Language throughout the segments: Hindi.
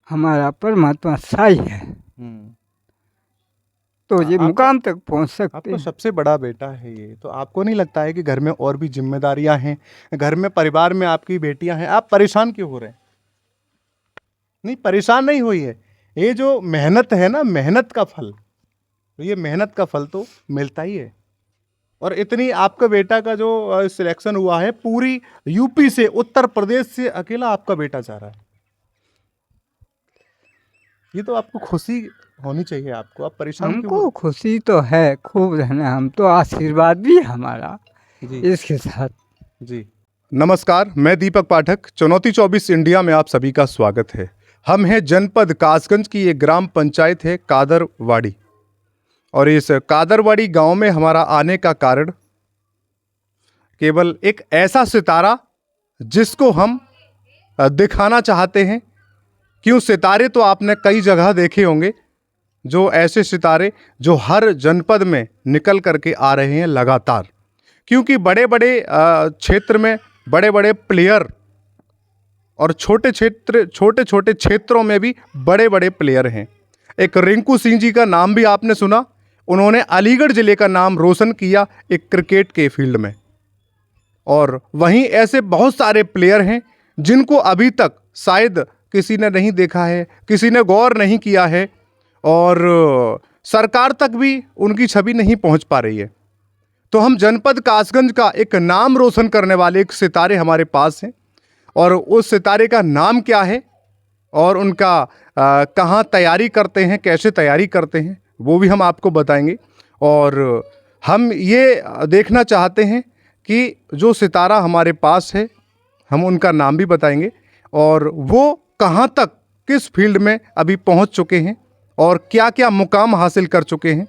हमारा परमात्मा साई है, तो ये आपका मुकाम तक पहुंच सकते आपका हैं। सबसे बड़ा बेटा है ये, तो आपको नहीं लगता है कि घर में और भी जिम्मेदारियां हैं, घर में परिवार में आपकी बेटियां हैं, आप परेशान क्यों हो रहे हैं? नहीं, परेशान नहीं हुई है। ये जो मेहनत है ना, मेहनत का फल, तो ये मेहनत का फल तो मिलता ही है। और इतनी आपका बेटा का जो सिलेक्शन हुआ है, पूरी यूपी से, उत्तर प्रदेश से अकेला आपका बेटा जा रहा है, ये तो आपको खुशी होनी चाहिए। आपको, आप परेशान क्यों हो हमको खुशी तो है खूब रहना, हम तो आशीर्वाद भी है हमारा जी इसके साथ। जी। नमस्कार, मैं दीपक पाठक, चुनौती 24 इंडिया में आप सभी का स्वागत है। हम हैं जनपद कासगंज की एक ग्राम पंचायत है कादरवाड़ी, और इस कादरवाड़ी गांव में हमारा आने का कारण केवल एक ऐसा सितारा जिसको हम दिखाना चाहते हैं। क्यों, सितारे तो आपने कई जगह देखे होंगे, जो ऐसे सितारे जो हर जनपद में निकल करके आ रहे हैं लगातार, क्योंकि बड़े बड़े क्षेत्र में बड़े बड़े प्लेयर, और छोटे छोटे क्षेत्रों में भी बड़े बड़े प्लेयर हैं। एक रिंकू सिंह जी का नाम भी आपने सुना, उन्होंने अलीगढ़ ज़िले का नाम रोशन किया एक क्रिकेट के फील्ड में। और वहीं ऐसे बहुत सारे प्लेयर हैं जिनको अभी तक शायद किसी ने नहीं देखा है, किसी ने गौर नहीं किया है, और सरकार तक भी उनकी छवि नहीं पहुंच पा रही है। तो हम जनपद कासगंज का एक नाम रोशन करने वाले एक सितारे हमारे पास हैं, और उस सितारे का नाम क्या है और उनका कहाँ तैयारी करते हैं, कैसे तैयारी करते हैं, वो भी हम आपको बताएंगे। और हम ये देखना चाहते हैं कि जो सितारा हमारे पास है, हम उनका नाम भी बताएंगे, और वो कहाँ तक, किस फील्ड में अभी पहुँच चुके हैं और क्या क्या मुकाम हासिल कर चुके हैं।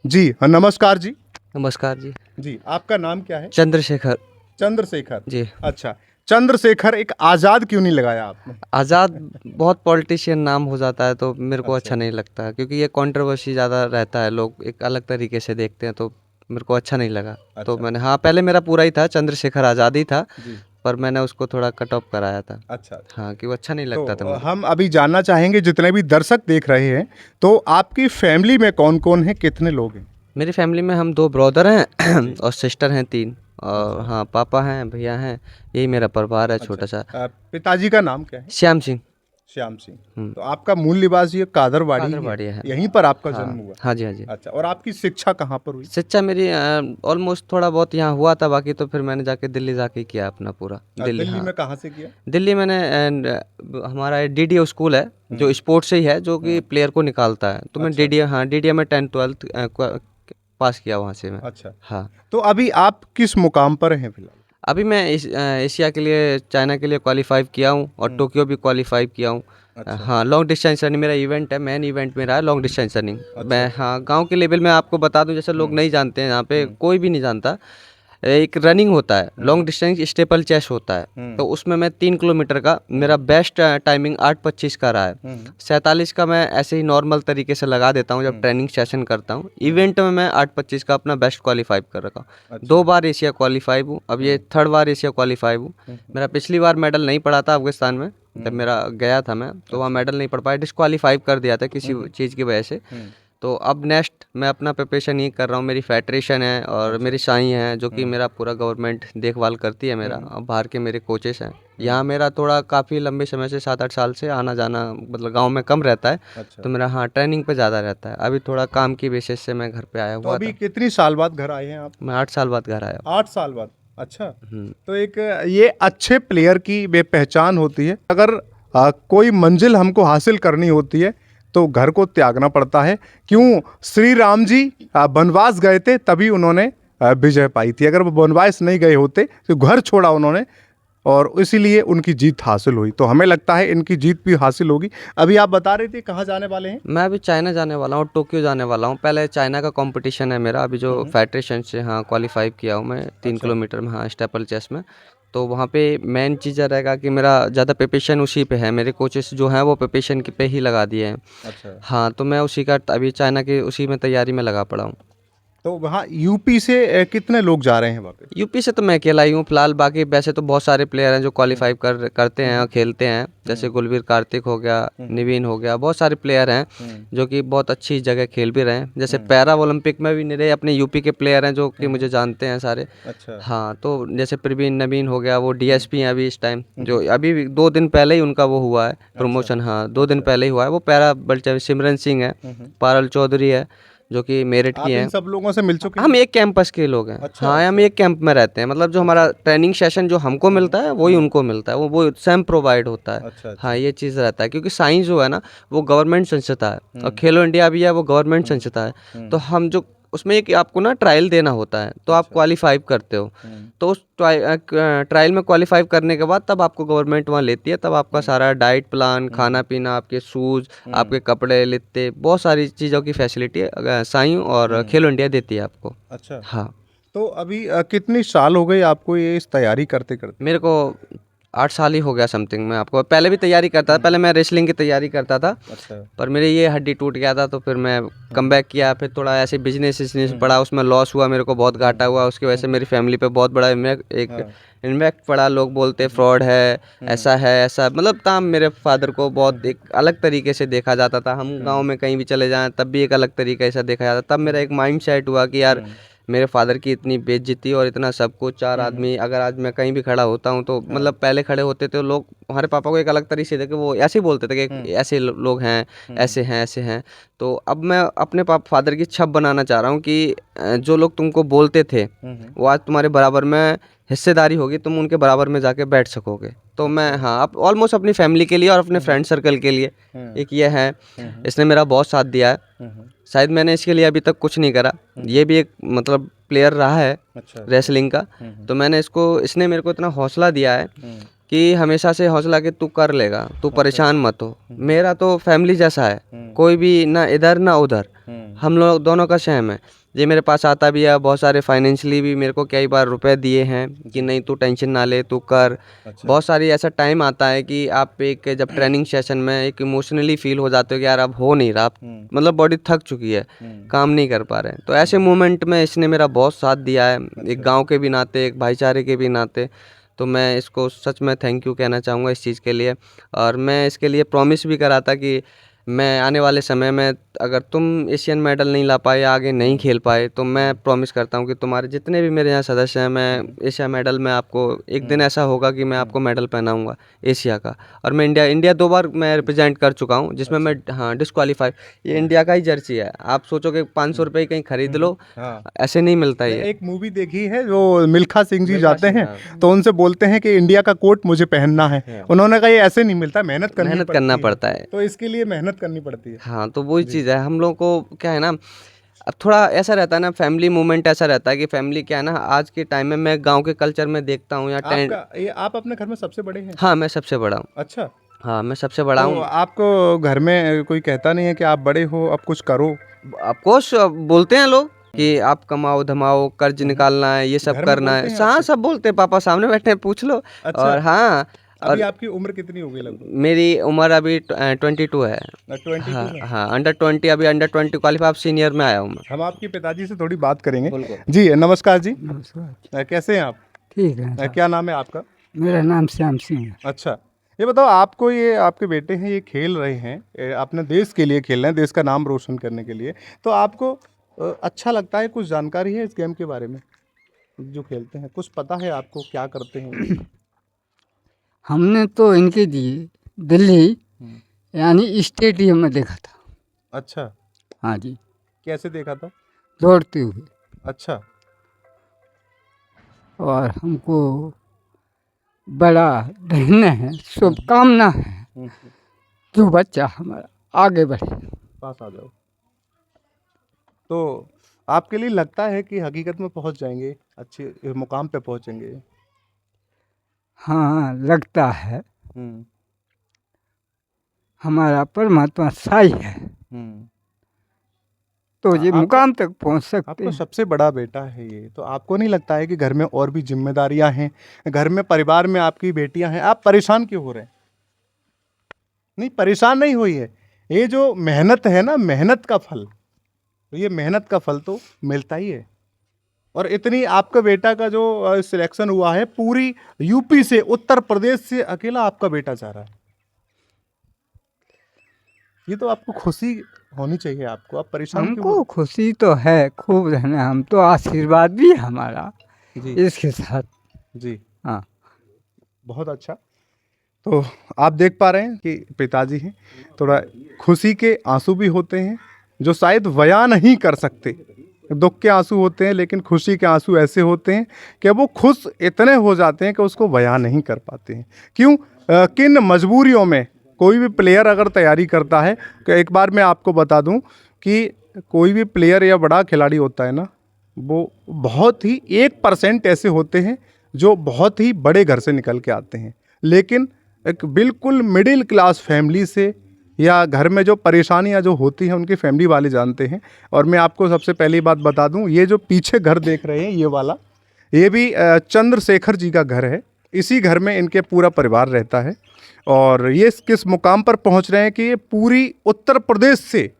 जी नमस्कार जी। नमस्कार जी। जी, आपका नाम क्या है? चंद्रशेखर चंद्रशेखर जी। अच्छा, चंद्रशेखर, एक आज़ाद क्यों नहीं लगाया आपने? आज़ाद बहुत पॉलिटिशियन नाम हो जाता है तो मेरे को अच्छा। अच्छा नहीं लगता, क्योंकि ये कंट्रोवर्सी ज़्यादा रहता है, लोग एक अलग तरीके से देखते हैं, तो मेरे को अच्छा नहीं लगा। तो अच्छा। मैंने, हाँ, पहले मेरा पूरा ही था, चंद्रशेखर आज़ाद ही था, जी। पर मैंने उसको थोड़ा कट ऑफ कराया था। अच्छा। हाँ, कि वो अच्छा नहीं लगता था तो मेरे को। हम अभी जानना चाहेंगे, जितने भी दर्शक देख रहे हैं, तो आपकी फैमिली में कौन कौन है, कितने लोग हैं? मेरी फैमिली में हम 2 ब्रदर हैं और सिस्टर हैं 3, और हाँ, पापा हैं, भैया हैं, यही मेरा परिवार है छोटा सा। पिताजी का नाम क्या है? श्याम सिंह। श्याम सिंह। तो आपका मूल निवास ये कादरवाड़ी ही कादरवाड़ी है। यहीं पर आपका हाँ, जन्म हुआ? हाँ जी, हाँ जी। अच्छा, और आपकी शिक्षा कहाँ पर हुई? शिक्षा मेरी ऑलमोस्ट थोड़ा बहुत यहाँ हुआ था, बाकी तो फिर मैंने जाके दिल्ली जाके किया अपना पूरा। दिल्ली, दिल्ली हाँ, में कहाँ से किया? दिल्ली मैंने हमारा डीडीए स्कूल है जो स्पोर्ट्स से ही है, जो कि प्लेयर को निकालता है, तो मैं अच्छा। डीडीए, हाँ, डीडीए में 10th 12th पास किया वहाँ से मैं। अच्छा, हाँ, तो अभी आप किस मुकाम पर हैं फिलहाल? अभी मैं एशिया के लिए, चाइना के लिए क्वालिफाई किया हूँ, और टोक्यो भी क्वालिफाई किया हूँ। अच्छा। हाँ, लॉन्ग डिस्टेंस रनिंग मेरा इवेंट है, मेन इवेंट मेरा है लॉन्ग डिस्टेंस रनिंग। मैं, हाँ, गांव के लेवल में आपको बता दूं, जैसे लोग नहीं जानते हैं, यहाँ पे कोई भी नहीं जानता, एक रनिंग होता है लॉन्ग डिस्टेंस स्टेपल चेस्ट होता है, तो उसमें मैं 3 किलोमीटर का मेरा बेस्ट टाइमिंग 8:25 का रहा है। 47 का मैं ऐसे ही नॉर्मल तरीके से लगा देता हूँ जब ट्रेनिंग सेशन करता हूँ। इवेंट में मैं 8:25 का अपना बेस्ट क्वालिफाई कर रखा हूँ। 2 बार एशिया क्वालिफाई हूँ, अब ये 3rd बार एशिया क्वालिफाई हूँ। मेरा पिछली बार मेडल नहीं पड़ा था अफगानिस्तान में, जब मेरा गया था मैं, तो वहाँ मेडल नहीं पड़ पाया, डिस्क्वालीफाई कर दिया था किसी चीज़ की वजह से। तो अब नेक्स्ट मैं अपना प्रिपरेशन ये कर रहा हूँ, मेरी फेडरेशन है और मेरी साई हैं, जो कि मेरा पूरा गवर्नमेंट देखभाल करती है मेरा, और बाहर के मेरे कोचेस हैं। यहाँ मेरा थोड़ा काफ़ी लंबे समय से 7-8 साल से आना जाना, मतलब गांव में कम रहता है। अच्छा। तो मेरा, हाँ, ट्रेनिंग पे ज़्यादा रहता है। अभी थोड़ा काम की बेसिस से मैं घर पे आया तो हुआ अभी था। कितनी साल बाद घर आए हैं आप? मैं 8 साल बाद घर आया। 8 साल बाद। अच्छा। तो एक ये अच्छे प्लेयर की वे पहचान होती है, अगर कोई मंजिल हमको हासिल करनी होती है तो घर को त्यागना पड़ता है। क्यों, श्री राम जी वनवास गए थे, तभी उन्होंने विजय पाई थी। अगर वो वनवास नहीं गए होते तो घर छोड़ा उन्होंने, और इसीलिए उनकी जीत हासिल हुई। तो हमें लगता है इनकी जीत भी हासिल होगी। अभी आप बता रहे थे कहाँ जाने वाले हैं? मैं अभी चाइना जाने वाला हूँ, टोक्यो जाने वाला हूँ। पहले चाइना का कंपटीशन है मेरा, अभी जो फेडरेशन से, हाँ, क्वालिफाई किया हूँ मैं 3 किलोमीटर में, हाँ, स्टेपल चेस्ट में। तो वहाँ पे मेन चीज़ रहेगा कि मेरा ज़्यादा प्रिपरेशन उसी पे है, मेरे कोचेस जो हैं वो प्रिपरेशन पे ही लगा दिए हैं। अच्छा। हाँ, तो मैं उसी का अभी चाइना के उसी में तैयारी में लगा पड़ा हूँ। तो वहाँ यूपी से कितने लोग जा रहे हैं वहाँ पे? यूपी से तो मैं अकेला ही हूँ फिलहाल, बाकी वैसे तो बहुत सारे प्लेयर हैं जो क्वालिफाई करते हैं और खेलते हैं, जैसे गुलवीर कार्तिक हो गया, निवीन हो गया, बहुत सारे प्लेयर हैं जो कि बहुत अच्छी जगह खेल भी रहे हैं। जैसे पैरा ओलंपिक में भी मेरे अपने यूपी के प्लेयर हैं जो कि मुझे जानते हैं सारे। अच्छा। हाँ, तो जैसे प्रवीण नवीन हो गया, वो डीएसपी हैं अभी इस टाइम, जो अभी 2 दिन पहले ही उनका वो हुआ है प्रमोशन। हाँ, 2 दिन पहले ही हुआ है। वो पैरा बल्ट सिमरन सिंह है, पारल चौधरी है जो कि मेरठ आप की इन हैं। सब लोगों से मिल चुके हैं? हम एक कैंपस के लोग हैं। अच्छा, हाँ, हम एक कैंप में रहते हैं, मतलब जो हमारा ट्रेनिंग सेशन जो हमको मिलता है वही उनको मिलता है, वो सेम प्रोवाइड होता है। अच्छा, हाँ, ये चीज़ रहता है क्योंकि साइंस जो है ना वो गवर्नमेंट संस्था है और खेलो इंडिया भी है वो गवर्नमेंट संस्था है। तो हम जो उसमें एक आपको ना ट्रायल देना होता है, तो आप क्वालिफाई करते हो। तो उस ट्रायल में क्वालिफाई करने के बाद तब आपको गवर्नमेंट वहाँ लेती है, तब आपका सारा डाइट प्लान, खाना पीना, आपके शूज़, आपके कपड़े लित्ते, बहुत सारी चीज़ों की फैसिलिटी साई और खेलो इंडिया देती है आपको। अच्छा। हाँ, तो अभी कितनी साल हो गई आपको ये इस तैयारी करते करते? मेरे को 8 साल ही हो गया समथिंग। मैं आपको पहले भी तैयारी करता था, पहले मैं रेसलिंग की तैयारी करता था, अच्छा। पर मेरे ये हड्डी टूट गया था, तो फिर मैं कम बैक किया। फिर थोड़ा ऐसे बिजनेस पड़ा, उसमें लॉस हुआ, मेरे को बहुत घाटा हुआ, उसकी वजह से मेरी फैमिली पे बहुत बड़ा इम्पैक्ट पड़ा। लोग बोलते फ्रॉड है, ऐसा है, ऐसा, मतलब तमाम मेरे फादर को बहुत एक अलग तरीके से देखा जाता था। हम गाँव में कहीं भी चले जाएँ तब भी एक अलग तरीके से देखा जाता। तब मेरा एक माइंड सेट हुआ कि यार मेरे फादर की इतनी बेइज्जती और इतना सब कुछ, 4 आदमी, अगर आज मैं कहीं भी खड़ा होता हूँ तो मतलब पहले खड़े होते थे लोग हमारे पापा को एक अलग तरीके से देखे, वो ऐसे ही बोलते थे कि ऐसे लोग हैं, ऐसे हैं, ऐसे हैं। तो अब मैं अपने फादर की छप बनाना चाह रहा हूँ कि जो लोग तुमको बोलते थे वो आज तुम्हारे बराबर में हिस्सेदारी होगी, तुम उनके बराबर में जाके बैठ सकोगे। तो मैं हाँ, अब ऑलमोस्ट अपनी फैमिली के लिए और अपने फ्रेंड सर्कल के लिए एक ये है, इसने मेरा बहुत साथ दिया है। शायद मैंने इसके लिए अभी तक कुछ नहीं करा, ये भी एक मतलब प्लेयर रहा है अच्छा। रेसलिंग का। तो मैंने इसने मेरे को इतना हौसला दिया है कि हमेशा से हौसला कि तू कर लेगा, तू परेशान मत हो। मेरा तो फैमिली जैसा है, कोई भी ना इधर ना उधर, हम लोग दोनों का सेम है। ये मेरे पास आता भी है, बहुत सारे फाइनेंशियली भी मेरे को कई बार रुपए दिए हैं कि नहीं तू टेंशन ना ले, तू कर। बहुत सारी ऐसा टाइम आता है कि आप एक जब ट्रेनिंग सेशन में एक इमोशनली फील हो जाते हो कि यार अब हो नहीं रहा, मतलब बॉडी थक चुकी है, काम नहीं कर पा रहे हैं। तो ऐसे मोमेंट में इसने मेरा बहुत साथ दिया है, एक गाँव के भी नाते, एक भाईचारे के भी नाते। तो मैं इसको सच में थैंक यू कहना चाहूँगा इस चीज़ के लिए। और मैं इसके लिए प्रॉमिस भी करा था कि मैं आने वाले समय में अगर तुम एशियन मेडल नहीं ला पाए या आगे नहीं खेल पाए तो मैं प्रॉमिस करता हूँ कि तुम्हारे जितने भी मेरे यहाँ सदस्य हैं, मैं एशिया मेडल में आपको एक दिन ऐसा होगा कि मैं आपको मेडल पहनाऊँगा एशिया का। और मैं इंडिया 2 बार मैं रिप्रेजेंट कर चुका हूँ, जिसमें मैं हाँ डिस्क्वालीफाई, ये इंडिया का ही जर्सी है। आप सोचो कि 500 रुपये कहीं खरीद लो, ऐसे नहीं मिलता ये। एक मूवी देखी है जो मिल्खा सिंह जी मिल्खा जाते सिंह, हैं तो उनसे बोलते हैं कि इंडिया का कोट मुझे पहनना है, उन्होंने कहा ये ऐसे नहीं मिलता, मेहनत करना पड़ता है। तो इसके लिए मेहनत करनी पड़ती है। हाँ, तो वही चीज़ है, हम लोग को क्या है ना, अब थोड़ा ऐसा रहता है ना, फैमिली मूवमेंट ऐसा रहता है कि फैमिली क्या है ना, आज के टाइम में मैं गांव के कल्चर में देखता हूँ या आप अपने घर में सबसे बड़े हैं? हाँ, मैं सबसे बड़ा हूँ। अच्छा। हाँ, मैं सबसे बड़ा तो हूँ। आपको घर में कोई कहता नहीं है कि आप बड़े हो अब कुछ करो? ऑफकोर्स बोलते हैं लोग कि आप कमाओ धमाओ, कर्ज निकालना है, ये सब घर में करना बोलते है। हैं हाँ, आपसे? सब बोलते हैं, पापा सामने बैठे हैं, पूछ लो। अच्छा। और हाँ, अभी और आपकी उम्र कितनी हो गई लगभग? मेरी उम्र अभी 22 है। 22 हाँ में? हाँ, अंडर 20, अभी अंडर 20 क्वालिफाई, अब सीनियर में आया हूँ मैं। हम आपके पिताजी से थोड़ी बात करेंगे। बिल्कुल। जी नमस्कार जी। नमस्कार। कैसे हैं आप? ठीक है। क्या नाम है आपका? मेरा नाम श्याम सिंह है। अच्छा, ये बताओ आपको, ये आपके बेटे हैं, ये खेल रहे हैं, अपने देश के लिए खेल रहे हैं, देश का नाम रोशन करने के लिए, तो आपको अच्छा लगता है? कुछ जानकारी है इस गेम के बारे में जो खेलते हैं? कुछ पता है आपको क्या करते हैं? हमने तो इनके लिए दिल्ली यानी स्टेडियम में देखा था। अच्छा, हाँ जी, कैसे देखा था? दौड़ते हुए। अच्छा। और हमको बड़ा रहना है, शुभकामना है जो बच्चा हमारा आगे बढ़े। पास आ जाओ। तो आपके लिए लगता है कि हकीकत में पहुंच जाएंगे, अच्छे मुकाम पे पहुंचेंगे? हाँ, लगता है। हम्म। हमारा परमात्मा साई है हम्म। तो ये आपका मुकाम तक पहुंच सकते आपका हैं। सबसे बड़ा बेटा है ये, तो आपको नहीं लगता है कि घर में और भी जिम्मेदारियां हैं, घर में परिवार में आपकी बेटियां हैं, आप परेशान क्यों हो रहे हैं? नहीं, परेशान नहीं हुई है, ये जो मेहनत है ना, मेहनत का फल तो ये मेहनत का फल तो मिलता ही है। और इतनी आपका बेटा का जो सिलेक्शन हुआ है, पूरी यूपी से, उत्तर प्रदेश से अकेला आपका बेटा जा रहा है, ये तो आपको खुशी होनी चाहिए। आपको आप परेशान क्यों हमको खुशी तो है खूब रहना, हम तो आशीर्वाद भी है हमारा जी इसके साथ। जी, हाँ, बहुत अच्छा। तो आप देख पा रहे हैं कि पिताजी हैं, थोड़ा खुशी के आंसू भी होते हैं जो शायद बयां नहीं कर सकते। दुख के आंसू होते हैं, लेकिन खुशी के आंसू ऐसे होते हैं कि वो खुश इतने हो जाते हैं कि उसको बयां नहीं कर पाते हैं। क्यों? किन मजबूरियों में कोई भी प्लेयर अगर तैयारी करता है, कि एक बार मैं आपको बता दूं कि कोई भी प्लेयर या बड़ा खिलाड़ी होता है ना, वो बहुत ही 1% ऐसे होते हैं जो बहुत ही बड़े घर से निकल के आते हैं, लेकिन एक बिल्कुल मिडिल क्लास फैमिली से, या घर में जो परेशानियां जो होती हैं उनकी फैमिली वाले जानते हैं। और मैं आपको सबसे पहली बात बता दूं, ये जो पीछे घर देख रहे हैं ये वाला, ये भी चंद्रशेखर जी का घर है। इसी घर में इनके पूरा परिवार रहता है। और ये किस मुकाम पर पहुंच रहे हैं कि ये पूरी उत्तर प्रदेश से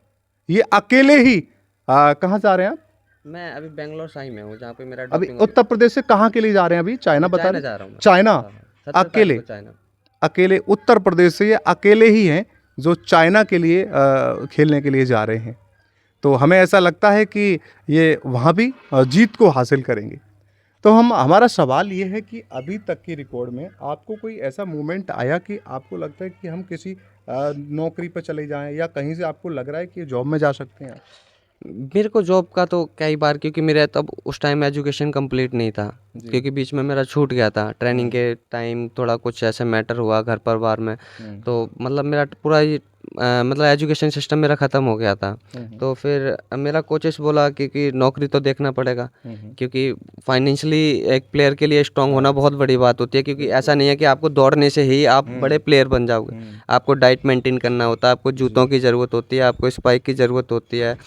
ये अकेले ही कहाँ जा रहे हैं आप? मैं अभी बेंगलोर साई में हूँ, जहाँ पे मेरा अभी ड्रॉपिंग उत्तर प्रदेश से कहाँ के लिए जा रहे हैं? अभी चाइना बता चाइना रहे जा रहा हूँ मैं। चाइना, हाँ, 17 तारीख अकेले? को चाइना। अकेले उत्तर प्रदेश से ये अकेले ही हैं जो चाइना के लिए खेलने के लिए जा रहे हैं। तो हमें ऐसा लगता है कि ये वहाँ भी जीत को हासिल करेंगे। तो हमारा सवाल ये है कि अभी तक की रिकॉर्ड में आपको कोई ऐसा मोमेंट आया कि आपको लगता है कि हम किसी नौकरी पर चले जाएं, या कहीं से आपको लग रहा है कि जॉब में जा सकते हैं? मेरे को जॉब का तो कई बार, क्योंकि मेरा तब उस टाइम एजुकेशन कंप्लीट नहीं था, क्योंकि बीच में मेरा छूट गया था ट्रेनिंग के टाइम, थोड़ा कुछ ऐसे मैटर हुआ घर परिवार में, तो मतलब मेरा पूरा ही मतलब एजुकेशन सिस्टम मेरा ख़त्म हो गया था। तो फिर मेरा कोचेस बोला कि नौकरी तो देखना पड़ेगा, क्योंकि फाइनेंशियली एक प्लेयर के लिए स्ट्रांग होना बहुत बड़ी बात होती है, क्योंकि ऐसा नहीं है कि आपको दौड़ने से ही आप बड़े प्लेयर बन जाओगे। आपको डाइट मेंटेन करना होता है, आपको जूतों की ज़रूरत होती है, आपको स्पाइक की ज़रूरत होती है,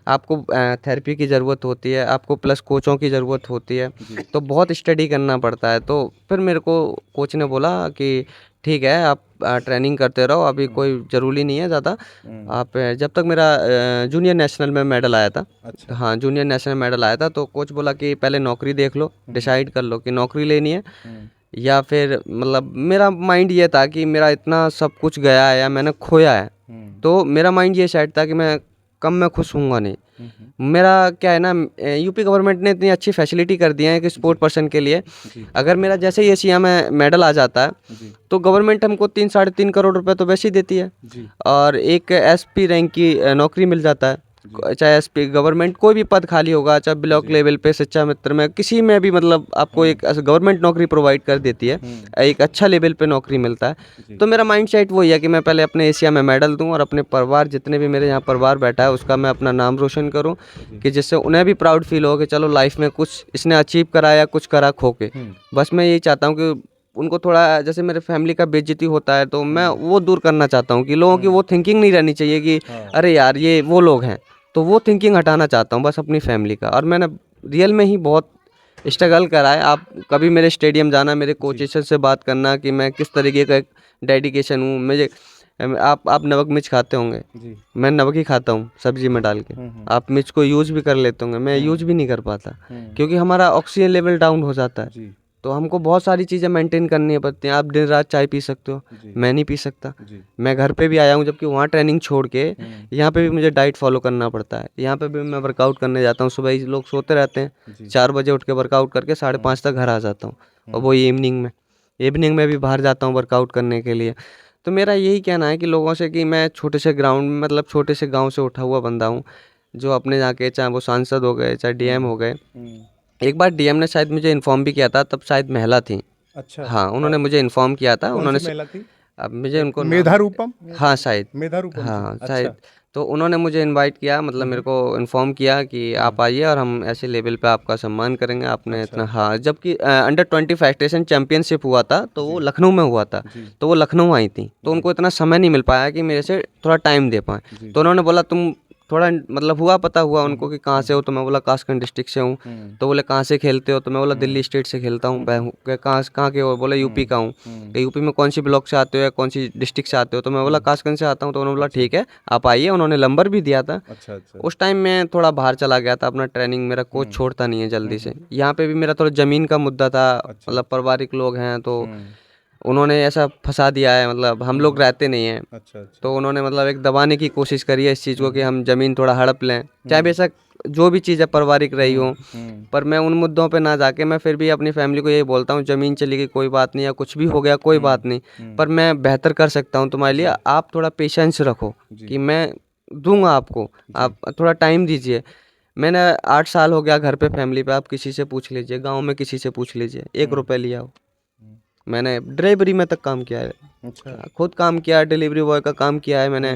आपको थेरेपी की ज़रूरत होती है, आपको प्लस कोचों की ज़रूरत होती है, तो बहुत स्टडी करना पड़ता है। तो फिर मेरे को कोच ने बोला कि ठीक है, आप ट्रेनिंग करते रहो, अभी कोई ज़रूरी नहीं है ज़्यादा आप जब तक मेरा जूनियर नेशनल में मेडल आया था। अच्छा। हाँ, जूनियर नेशनल मेडल आया था, तो कोच बोला कि पहले नौकरी देख लो, डिसाइड कर लो कि नौकरी लेनी है या फिर, मतलब मेरा माइंड ये था कि मेरा इतना सब कुछ गया है या मैंने खोया है, तो मेरा माइंड ये सेट था कि मैं कम में खुश हूँगा नहीं। मेरा क्या है ना, यूपी गवर्नमेंट ने इतनी अच्छी फैसिलिटी कर दिया है कि स्पोर्ट पर्सन के लिए, अगर मेरा जैसे ही एशिया में मेडल आ जाता है तो गवर्नमेंट हमको 3-3.5 करोड़ रुपए तो वैसे ही देती है, और एक एसपी रैंक की नौकरी मिल जाता है। चाहे एसपी गवर्नमेंट कोई भी पद खाली होगा, चाहे ब्लॉक लेवल पे शिक्षा मित्र में किसी में भी, मतलब आपको एक गवर्नमेंट नौकरी प्रोवाइड कर देती है, एक अच्छा लेवल पे नौकरी मिलता है। तो मेरा माइंड सेट वही है कि मैं पहले अपने एशिया में मेडल दूं और अपने परिवार, जितने भी मेरे यहाँ परिवार बैठा है उसका मैं अपना नाम रोशन करूं, कि जिससे उन्हें भी प्राउड फील हो कि चलो लाइफ में कुछ इसने अचीव करा या कुछ करा खो के। बस मैं यही चाहता हूँ कि उनको थोड़ा, जैसे मेरे फैमिली का बेइज्जती होता है तो मैं वो दूर करना चाहता हूँ, कि लोगों की वो थिंकिंग नहीं रहनी चाहिए कि अरे यार ये वो लोग हैं, तो वो थिंकिंग हटाना चाहता हूँ बस अपनी फैमिली का। और मैंने रियल में ही बहुत स्ट्रगल करा है। आप कभी मेरे स्टेडियम जाना, मेरे कोचेस से बात करना कि मैं किस तरीके का एक डेडिकेशन हूँ। मुझे आप नमक मिर्च खाते होंगे, मैं नमक ही खाता हूँ सब्जी में डाल के। आप मिर्च को यूज़ भी कर लेते होंगे, मैं यूज़ भी नहीं कर पाता, क्योंकि हमारा ऑक्सीजन लेवल डाउन हो जाता है। तो हमको बहुत सारी चीज़ें मेंटेन करनी पड़ती हैं। आप दिन रात चाय पी सकते हो, मैं नहीं पी सकता। मैं घर पे भी आया हूँ, जबकि वहाँ ट्रेनिंग छोड़ के यहाँ पे भी मुझे डाइट फॉलो करना पड़ता है। यहाँ पे भी मैं वर्कआउट करने जाता हूँ, सुबह ही लोग सोते रहते हैं, 4 बजे उठ के वर्कआउट करके 5:30 तक घर आ जाता हूँ, और वो इवनिंग में भी बाहर जाता हूँ वर्कआउट करने के लिए। तो मेरा यही कहना है कि लोगों से, कि मैं छोटे से ग्राउंड, मतलब छोटे से गाँव से उठा हुआ बंदा हूँ, जो अपने जाके, चाहे वो सांसद हो गए, चाहे डीएम हो गए। एक बार डीएम ने शायद मुझे इन्फॉर्म भी किया था, तब शायद महिला थी। अच्छा। हाँ, उन्होंने मुझे इन्फॉर्म किया था। उन्होंने महिला थी? अब मुझे उनको मेधा रूपम? हाँ शायद, मेधा रूपम हाँ जी। शायद। अच्छा। तो उन्होंने मुझे इनवाइट किया, मतलब मेरे को इन्फॉर्म किया कि आप आइए और हम ऐसे लेवल पे आपका सम्मान करेंगे। आपने इतना, हाँ, जबकि अंडर 20 फेडरेशन चैंपियनशिप हुआ था तो वो लखनऊ में हुआ था, तो वो लखनऊ आई थी, तो उनको इतना समय नहीं मिल पाया कि मेरे से थोड़ा टाइम दे पाए। तो उन्होंने बोला तुम थोड़ा मतलब हुआ पता हुआ उनको कि कहाँ से हो, तो मैं बोला कासगंज डिस्ट्रिक्ट से हूँ। तो बोले कहाँ से खेलते हो, तो मैं बोला दिल्ली स्टेट से खेलता हूँ। मैं कहाँ के हो, बोले यूपी का हूँ। तो यूपी में कौन सी ब्लॉक से आते हो या कौन सी डिस्ट्रिक्ट से आते हो, तो मैं बोला कासगंज से आता हूँ। तो उन्होंने बोला ठीक है आप आइए, उन्होंने नंबर भी दिया था। अच्छा अच्छा। उस टाइम मैं थोड़ा बाहर चला गया था अपना ट्रेनिंग, मेरा कोच छोड़ता नहीं है जल्दी से। यहाँ पे भी मेरा थोड़ा ज़मीन का मुद्दा था, मतलब पारिवारिक लोग हैं तो उन्होंने ऐसा फंसा दिया है, मतलब हम लोग रहते नहीं हैं। अच्छा अच्छा। तो उन्होंने मतलब एक दबाने की कोशिश करी है इस चीज़ को कि हम ज़मीन थोड़ा हड़प लें, चाहे बेशक जो भी चीज़ है पारिवारिक रही हो। पर मैं उन मुद्दों पे ना जाके मैं फिर भी अपनी फैमिली को यही बोलता हूँ, ज़मीन चली गई कोई बात नहीं, या कुछ भी हो गया कोई बात नहीं, पर मैं बेहतर कर सकता हूँ तुम्हारे लिए। आप थोड़ा पेशेंस रखो कि मैं दूंगा आपको, आप थोड़ा टाइम दीजिए। मैंने 8 साल हो गया घर पे फैमिली पे, आप किसी से पूछ लीजिए, गाँव में किसी से पूछ लीजिए, 1 रुपये लिया हो। मैंने ड्राइवरी में तक काम किया है, अच्छा। खुद काम किया है, डिलीवरी बॉय का काम किया है मैंने।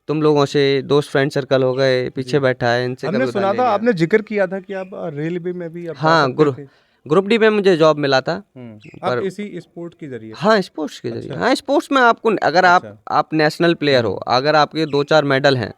तुम लोगों से दोस्त फ्रेंड सर्कल हो गए, पीछे बैठा है, इनसे हमने कभी उधार सुना ले था, लिया। आपने जिक्र किया था कि आप रेलवे में भी आप जा हाँ, सकते थे। ग्रुप डी में मुझे जॉब मिला था। आप पर इसी स्पोर्ट के जरिए। हाँ, स्पोर्ट्स के जरिए। अच्छा। हाँ, स्पोर्ट्स में आपको अगर अच्छा। आप नेशनल प्लेयर हो, अगर आपके 2-4 मेडल हैं,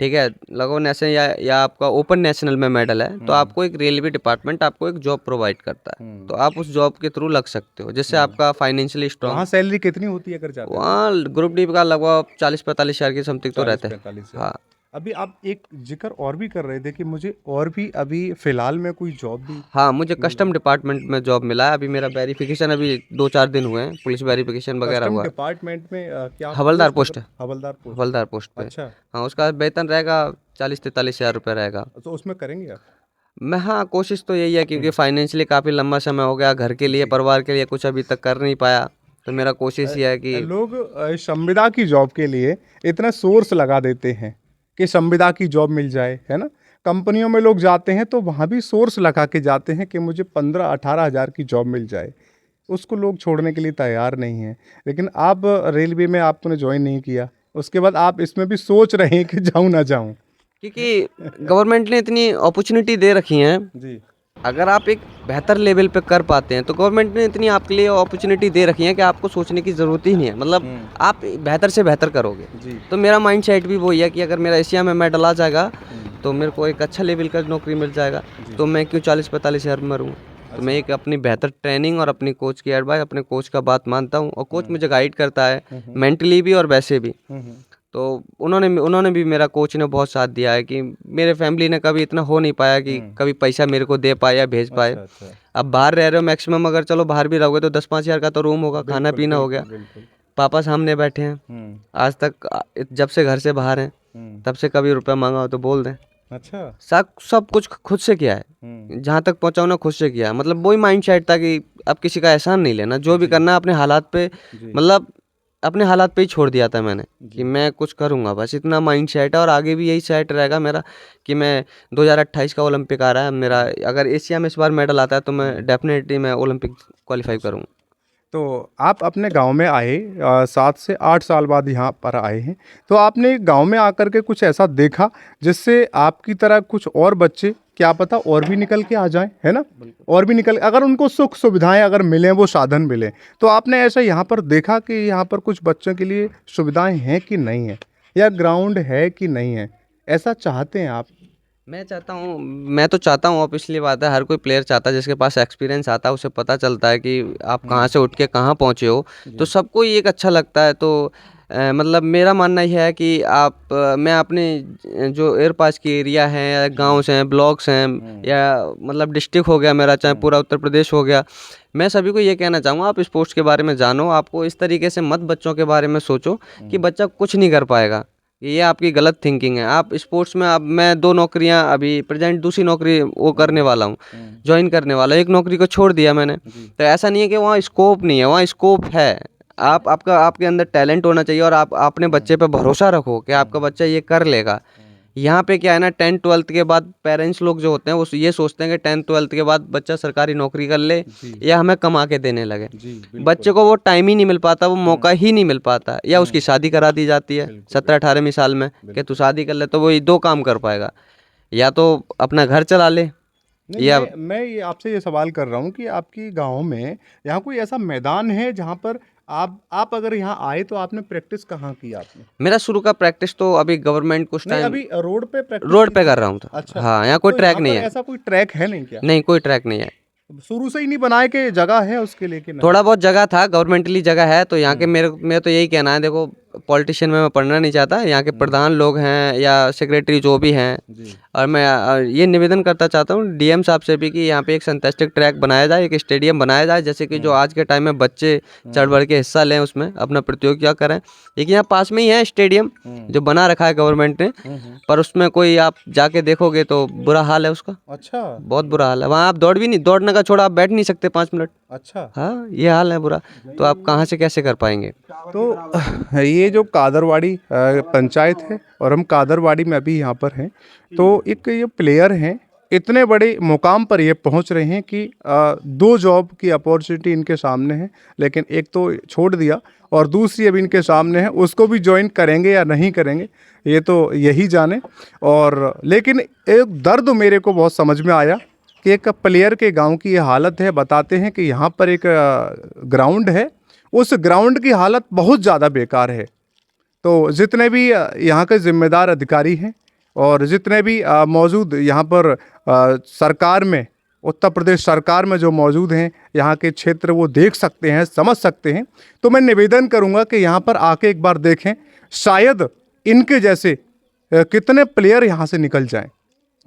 ठीक है, लगभग नेशनल या आपका ओपन नेशनल में मेडल है, तो आपको एक रेलवे डिपार्टमेंट आपको एक जॉब प्रोवाइड करता है। तो आप उस जॉब के थ्रू लग सकते हो, जिससे आपका फाइनेंशियली वहाँ स्ट्रांग। सैलरी कितनी होती है अगर जाते हैं? वहाँ ग्रुप डी का लगभग 40-45 हज़ार की समथिंग तो रहते हैं। 40-45 हाँ। अभी आप एक जिक्र और भी कर रहे थे कि मुझे और भी अभी फिलहाल में कोई जॉब भी। हाँ, मुझे कस्टम डिपार्टमेंट में जॉब मिला है। अभी मेरा वेरिफिकेशन अभी 2-4 दिन हुए हैं, पुलिस वेरिफिकेशन वगैरह कस्टम हुआ है। डिपार्टमेंट में क्या हवलदार पोस्ट पोस्ट अगर है, हवलदार पोस्ट। हवलदार पोस्ट पे। अच्छा। हाँ, उसका वेतन रहेगा 40-43 हज़ार रुपये रहेगा। तो उसमें करेंगे आप? मैं हाँ, कोशिश तो यही है क्योंकि फाइनेंशियली काफ़ी लंबा समय हो गया, घर के लिए, परिवार के लिए कुछ अभी तक कर नहीं पाया। तो मेरा कोशिश ये है कि लोग संविदा की जॉब के लिए इतना सोर्स लगा देते हैं कि संविदा की जॉब मिल जाए, है ना। कंपनियों में लोग जाते हैं तो वहाँ भी सोर्स लगा के जाते हैं कि मुझे 15-18 हज़ार की जॉब मिल जाए, उसको लोग छोड़ने के लिए तैयार नहीं हैं। लेकिन आप रेलवे में आपने ज्वाइन नहीं किया, उसके बाद आप इसमें भी सोच रहे हैं कि जाऊँ ना जाऊँ। क्योंकि गवर्नमेंट ने इतनी अपॉर्चुनिटी दे रखी हैं, जी। अगर आप एक बेहतर लेवल पे कर पाते हैं तो गवर्नमेंट ने इतनी आपके लिए अपॉर्चुनिटी दे रखी है कि आपको सोचने की ज़रूरत ही नहीं है, मतलब आप बेहतर से बेहतर करोगे। जी। तो मेरा माइंड सेट भी वही है कि अगर मेरा एशिया में मेडल आ जाएगा तो मेरे को एक अच्छा लेवल का नौकरी मिल जाएगा, तो मैं क्यों 40-45 हज़ार में मरूँगा। तो मैं एक अपनी बेहतर ट्रेनिंग और अपनी कोच की एडवाइस, अपने कोच का बात मानता हूँ, और कोच मुझे गाइड करता है मेंटली भी और वैसे भी। तो उन्होंने भी, मेरा कोच ने बहुत साथ दिया है कि मेरे फैमिली ने कभी इतना हो नहीं पाया कि कभी पैसा मेरे को दे पाए या भेज पाए। अच्छा अच्छा। अब बाहर रह रहे हो मैक्सिमम, अगर चलो बाहर भी रहोगे तो 10-5 हज़ार का तो रूम होगा, खाना पीना हो गया। बिल्कुल। पापा सामने बैठे हैं, आज तक जब से घर से बाहर हैं तब से कभी रुपया मांगा हो तो बोल दें। अच्छा। सब कुछ खुद से किया है, जहाँ तक पहुँचा हूं ना खुद से किया है। मतलब वही माइंड सेट था कि अब किसी का एहसान नहीं लेना, जो भी करना है अपने हालात पे, मतलब अपने हालात पे ही छोड़ दिया था मैंने कि मैं कुछ करूँगा, बस इतना माइंड सेट है। और आगे भी यही सेट रहेगा मेरा कि मैं 2028 का ओलंपिक आ रहा है मेरा, अगर एशिया में इस बार मेडल आता है तो मैं डेफिनेटली मैं ओलंपिक क्वालिफाई करूँगा। तो आप अपने गांव में आए 7 से 8 साल बाद यहाँ पर आए हैं, तो आपने गांव में आकर के कुछ ऐसा देखा जिससे आपकी तरह कुछ और बच्चे, क्या पता और भी निकल के आ जाएं, है ना। और भी निकल, अगर उनको सुख सुविधाएं अगर मिलें, वो साधन मिले, तो आपने ऐसा यहाँ पर देखा कि यहाँ पर कुछ बच्चों के लिए सुविधाएं हैं कि नहीं है, या ग्राउंड है कि नहीं है, ऐसा चाहते हैं आप? मैं तो चाहता हूँ, ऑब्वियसली बात है, हर कोई प्लेयर चाहता है, जिसके पास एक्सपीरियंस आता है उसे पता चलता है कि आप कहाँ से उठ के कहाँ पहुँचे हो, तो सबको ये एक अच्छा लगता है। तो मतलब मेरा मानना यह है कि मैं अपने जो एयर पास की एरिया हैं या गाँव हैं, ब्लॉक्स हैं, या मतलब डिस्ट्रिक्ट हो गया मेरा, चाहे पूरा उत्तर प्रदेश हो गया, मैं सभी को ये कहना चाहूँगा आप स्पोर्ट्स के बारे में जानो। आपको इस तरीके से मत बच्चों के बारे में सोचो कि बच्चा कुछ नहीं कर पाएगा, ये आपकी गलत थिंकिंग है। आप स्पोर्ट्स में, अब मैं 2 नौकरियां अभी प्रेजेंट, दूसरी नौकरी वो करने वाला हूँ, ज्वाइन करने वाला, एक नौकरी को छोड़ दिया मैंने। तो ऐसा नहीं है कि वहाँ स्कोप नहीं है, वहाँ स्कोप है। आपके अंदर टैलेंट होना चाहिए, और आप अपने बच्चे पे भरोसा रखो कि आपका बच्चा ये कर लेगा। यहाँ पे क्या है ना, 10th-12th के बाद पेरेंट्स लोग जो होते हैं वो ये सोचते हैं कि 10th-12th के बाद बच्चा सरकारी नौकरी कर ले या हमें कमा के देने लगे। बच्चे को वो टाइम ही नहीं मिल पाता, वो मौका ही नहीं मिल पाता, या उसकी शादी करा दी जाती है 17-18वीं साल में कि तू शादी कर ले, तो वो 2 काम कर पाएगा, या तो अपना घर चला ले, नहीं, या मैं ये आपसे ये सवाल कर रहा हूँ कि आपकी गांव में यहाँ कोई ऐसा मैदान है जहाँ पर आप अगर यहाँ आए तो आपने प्रैक्टिस कहाँ की आपने? मेरा शुरू का प्रैक्टिस तो अभी गवर्नमेंट कुछ नहीं, टाइम अभी रोड पे प्रैक्टिस रोड की पे थी? कर रहा हूँ। अच्छा, हाँ, यहाँ कोई तो ट्रैक यहाँ नहीं पर है। ऐसा कोई ट्रैक है नहीं क्या? नहीं, कोई ट्रैक नहीं है। शुरू से ही नहीं बनाए के जगह है उसके लिए कि नहीं? थोड़ा बहुत जगह था, गवर्नमेंटली जगह है, तो यहाँ के हम्म। मेरा तो यही कहना है, देखो पॉलिटिशियन में मैं पढ़ना नहीं चाहता, यहाँ के प्रधान लोग हैं या सेक्रेटरी जो भी हैं, जी। और मैं ये निवेदन करता चाहता हूँ डीएम साहब से भी कि यहाँ पे एक फैंटास्टिक ट्रैक बनाया जाए, एक स्टेडियम बनाया जाए, जैसे कि जो आज के टाइम में बच्चे चढ़ बढ़ के हिस्सा लें, उसमें अपना प्रतियोगिता करें। एक यहाँ पास में ही है स्टेडियम जो बना रखा है गवर्नमेंट ने, पर उसमें कोई आप जाके देखोगे तो बुरा हाल है उसका, अच्छा, बहुत बुरा हाल है। वहाँ आप दौड़ने का छोड़ा, आप बैठ नहीं सकते 5 मिनट। अच्छा। हाँ, ये हाल है बुरा, तो आप कहाँ से कैसे कर पाएंगे? तो ये जो कादरवाड़ी पंचायत है और हम कादरवाड़ी में अभी यहाँ पर हैं, तो एक ये प्लेयर हैं, इतने बड़े मुकाम पर ये पहुँच रहे हैं कि 2 जॉब की अपॉर्चुनिटी इनके सामने है, लेकिन एक तो छोड़ दिया और दूसरी अभी इनके सामने है, उसको भी ज्वाइन करेंगे या नहीं करेंगे ये तो यही जाने। और लेकिन एक दर्द मेरे को बहुत समझ में आया कि एक प्लेयर के गांव की ये हालत है। बताते हैं कि यहाँ पर एक ग्राउंड है, उस ग्राउंड की हालत बहुत ज़्यादा बेकार है। तो जितने भी यहाँ के जिम्मेदार अधिकारी हैं और जितने भी मौजूद यहाँ पर सरकार में, उत्तर प्रदेश सरकार में जो मौजूद हैं, यहाँ के क्षेत्र वो देख सकते हैं, समझ सकते हैं। तो मैं निवेदन करूँगा कि यहाँ पर आके एक बार देखें, शायद इनके जैसे कितने प्लेयर यहाँ से निकल जाएं।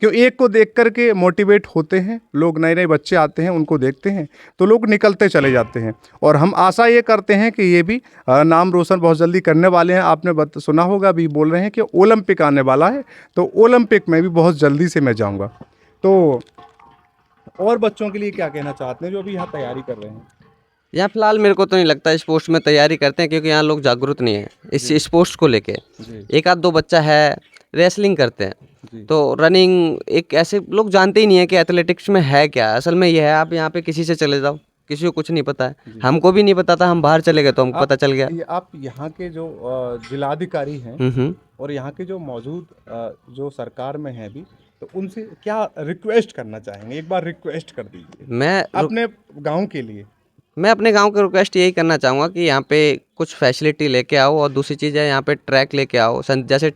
क्यों एक को देख कर के मोटिवेट होते हैं लोग, नए नए बच्चे आते हैं उनको देखते हैं तो लोग निकलते चले जाते हैं। और हम आशा ये करते हैं कि ये भी नाम रोशन बहुत जल्दी करने वाले हैं। आपने सुना होगा, अभी बोल रहे हैं कि ओलंपिक आने वाला है, तो ओलंपिक में भी बहुत जल्दी से मैं जाऊंगा। तो और बच्चों के लिए क्या कहना चाहते हैं जो अभी यहाँ तैयारी कर रहे हैं? यहाँ फिलहाल मेरे को तो नहीं लगता स्पोर्ट्स में तैयारी करते हैं, क्योंकि यहाँ लोग जागरूक नहीं है इस स्पोर्ट्स को लेके। एक आध दो बच्चा है रेसलिंग करते हैं, तो रनिंग एक ऐसे लोग जानते ही नहीं है कि एथलेटिक्स में है क्या। असल में यह है, आप यहाँ पे किसी से चले जाओ, किसी को कुछ नहीं पता है, हमको भी नहीं पता था, हम बाहर चले गए तो हमको पता चल गया। आप यहाँ के जो जिलाधिकारी हैं हम्म। और यहाँ के जो मौजूद जो सरकार में हैं अभी, तो उनसे क्या रिक्वेस्ट करना चाहेंगे? एक बार रिक्वेस्ट कर दीजिए अपने गांव के लिए। मैं अपने गांव के रिक्वेस्ट यही करना चाहूँगा कि यहाँ पे कुछ फैसिलिटी लेके आओ, और दूसरी चीज़ है यहाँ पे ट्रैक लेके आओ। जैसे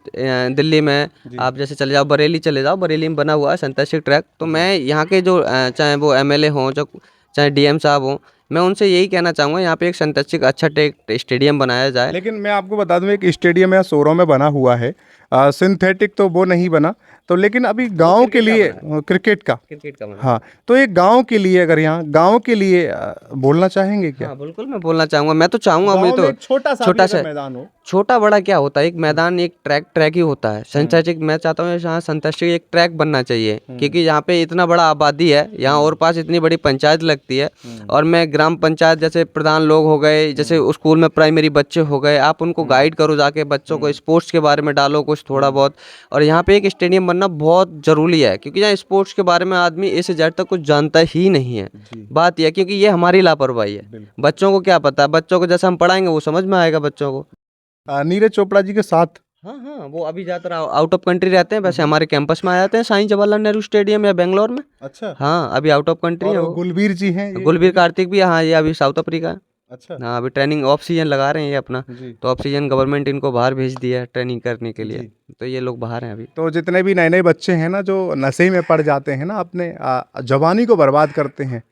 दिल्ली में आप जैसे चले जाओ, बरेली चले जाओ, बरेली में बना हुआ है फैंटास्टिक ट्रैक। तो मैं यहाँ के जो चाहे वो एमएलए हों, जो चाहे डीएम साहब हों, मैं उनसे यही कहना चाहूँगा यहाँ पे एक फैंटास्टिक अच्छा स्टेडियम बनाया जाए। लेकिन मैं आपको बता दूं, एक स्टेडियम यहाँ सोरो में बना हुआ है, सिंथेटिक तो वो नहीं बना, तो लेकिन अभी गांव के लिए क्रिकेट का बना। हाँ, तो एक गांव के लिए, अगर यहाँ गांव के लिए बोलना चाहेंगे क्या? हाँ बिल्कुल, मैं बोलना चाहूँगा। मैं तो चाहूँगा, मैं गाँव तो में एक छोटा सा मैदान हो। छोटा बड़ा क्या होता है, एक मैदान, एक ट्रैक ही होता है फैंटास्टिक। मैं चाहता हूँ यहाँ फैंटास्टिक एक ट्रैक बनना चाहिए, क्योंकि यहाँ पे इतना बड़ा आबादी है, यहाँ और पास इतनी बड़ी पंचायत लगती है। और मैं ग्राम पंचायत जैसे प्रधान लोग हो गए, जैसे स्कूल में प्राइमरी बच्चे हो गए, आप उनको गाइड करो, जाके बच्चों को स्पोर्ट्स के बारे में डालो कुछ थोड़ा बहुत। और यहाँ पे एक स्टेडियम बनना बहुत ज़रूरी है, क्योंकि यहाँ स्पोर्ट्स के बारे में आदमी ए से जेड तक कुछ जानता ही नहीं है। बात यह, क्योंकि ये हमारी लापरवाही है। बच्चों को क्या पता, बच्चों को जैसा हम पढ़ाएंगे वो समझ में आएगा बच्चों को। नीरज चोपड़ा जी के साथ। हाँ, वो अभी ज़्यादातर आउट ऑफ कंट्री रहते हैं, वैसे हमारे कैंपस में आ जाते हैं, साईं जवाहरलाल नेहरू स्टेडियम या बेंगलोर में। अच्छा। हाँ, अभी आउट ऑफ कंट्री है और वो। गुलबीर जी हैं, गुलबीर कार्तिक भी, हाँ, ये अभी साउथ अफ्रीका है। अच्छा। हाँ, अभी ट्रेनिंग ऑफ सीजन लगा रहे हैं ये अपना, तो ऑफ सीजन गवर्नमेंट इनको बाहर भेज दिया है ट्रेनिंग करने के लिए, तो ये लोग बाहर हैं अभी। तो जितने भी नए नए बच्चे हैं ना, जो नशे में पड़ जाते हैं ना, अपने जवानी को बर्बाद करते हैं,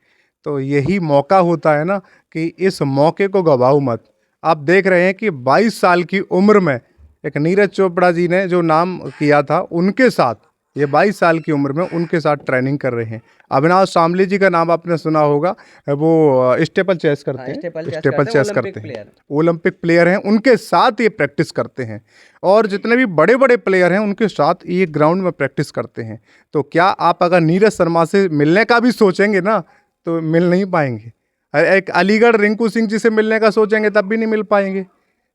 तो यही मौका होता है ना कि इस मौके को गवाओ मत। आप देख रहे हैं कि 22 साल की उम्र में एक नीरज चोपड़ा जी ने जो नाम किया था, उनके साथ ये 22 साल की उम्र में उनके साथ ट्रेनिंग कर रहे हैं। अविनाश शामली जी का नाम आपने सुना होगा, वो स्टेपल चेस करते हैं, स्टेपल चेस करते हैं, ओलंपिक प्लेयर हैं, उनके साथ ये प्रैक्टिस करते हैं। और जितने भी बड़े बड़े प्लेयर हैं उनके साथ ये ग्राउंड में प्रैक्टिस करते हैं। तो क्या आप अगर नीरज शर्मा से मिलने का भी सोचेंगे ना, तो मिल नहीं पाएंगे। एक अलीगढ़ रिंकू सिंह जी से मिलने का सोचेंगे तब भी नहीं मिल पाएंगे,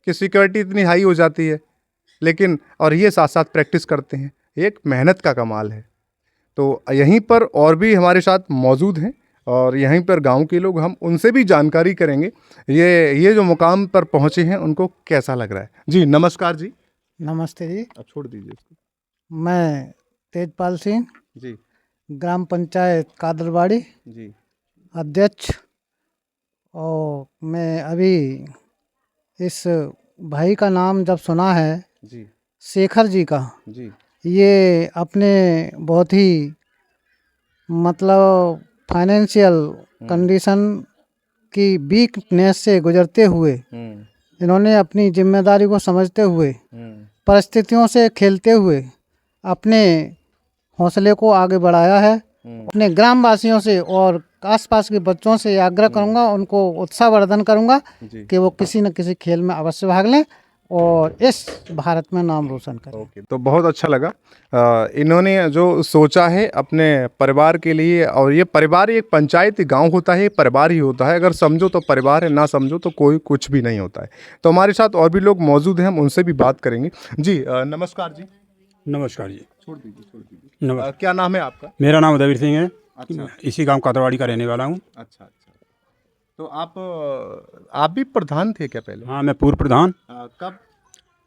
कि सिक्योरिटी इतनी हाई हो जाती है। लेकिन और ये साथ साथ प्रैक्टिस करते हैं, एक मेहनत का कमाल है। तो यहीं पर और भी हमारे साथ मौजूद हैं, और यहीं पर गांव के लोग, हम उनसे भी जानकारी करेंगे ये जो मुकाम पर पहुंचे हैं उनको कैसा लग रहा है। जी नमस्कार जी। नमस्ते जी। अब छोड़ दीजिए इसको। मैं तेजपाल सिंह, जी ग्राम पंचायत कादरवाड़ी जी। अध्यक्ष, और मैं अभी इस भाई का नाम जब सुना है, जी शेखर जी का, जी ये अपने बहुत ही मतलब फाइनेंशियल कंडीशन की वीकनेस से गुजरते हुए इन्होंने अपनी जिम्मेदारी को समझते हुए परिस्थितियों से खेलते हुए अपने हौसले को आगे बढ़ाया है। अपने ग्रामवासियों से और आसपास के बच्चों से आग्रह करूंगा, उनको उत्साहवर्धन करूंगा जी। कि वो किसी न किसी खेल में अवश्य भाग लें और इस भारत में नाम रोशन करें। ओके, तो बहुत अच्छा लगा। इन्होंने जो सोचा है अपने परिवार के लिए, और ये परिवार एक पंचायत गांव होता है, परिवार ही होता है। अगर समझो तो परिवार है, ना समझो तो कोई कुछ भी नहीं होता है। तो हमारे साथ और भी लोग मौजूद हैं, हम उनसे भी बात करेंगे। जी नमस्कार जी। नमस्कार जी। छोड़ दीजिए। नमस्कार। क्या नाम है आपका? मेरा नाम उदयवीर सिंह है। अच्छा इसी गांव कादरवाड़ी का रहने वाला हूँ। अच्छा अच्छा। तो आप भी प्रधान थे क्या पहले? हाँ, मैं पूर्व प्रधान कब?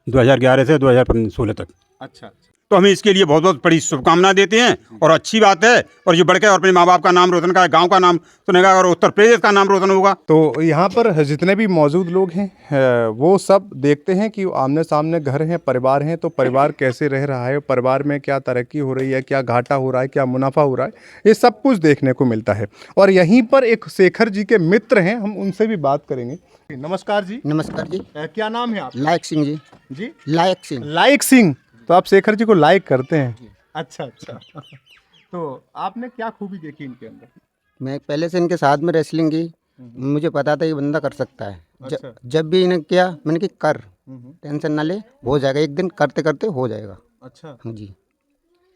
2011 से 2016 तक। अच्छा अच्छा। तो हमें इसके लिए बहुत बहुत बड़ी शुभकामनाएं देते हैं और अच्छी बात है। और ये बढ़ के और अपने माँ बाप का नाम रोशन का, गांव का नाम सुनेगा और उत्तर प्रदेश का नाम रोशन होगा। तो यहाँ पर जितने भी मौजूद लोग हैं वो सब देखते हैं कि आमने सामने घर हैं, परिवार हैं, तो परिवार कैसे रह रहा है, परिवार में क्या तरक्की हो रही है, क्या घाटा हो रहा है, क्या मुनाफा हो रहा है, ये सब कुछ देखने को मिलता है। और यहीं पर एक शेखर जी के मित्र हैं, हम उनसे भी बात करेंगे। नमस्कार जी। नमस्कार जी। क्या नाम है आप? लायक सिंह जी। जी लायक सिंह। लायक सिंह। तो आप शेखर जी को लाइक करते हैं? अच्छा अच्छा। तो आपने क्या खूबी देखी इनके अंदर? मैं पहले से इनके साथ में रेसलिंग की, मुझे पता था ये बंदा कर सकता है। अच्छा। जब भी इन्हें किया मैंने कि कर, टेंशन ना ले, हो जाएगा, एक दिन करते करते हो जाएगा। अच्छा। हाँ जी,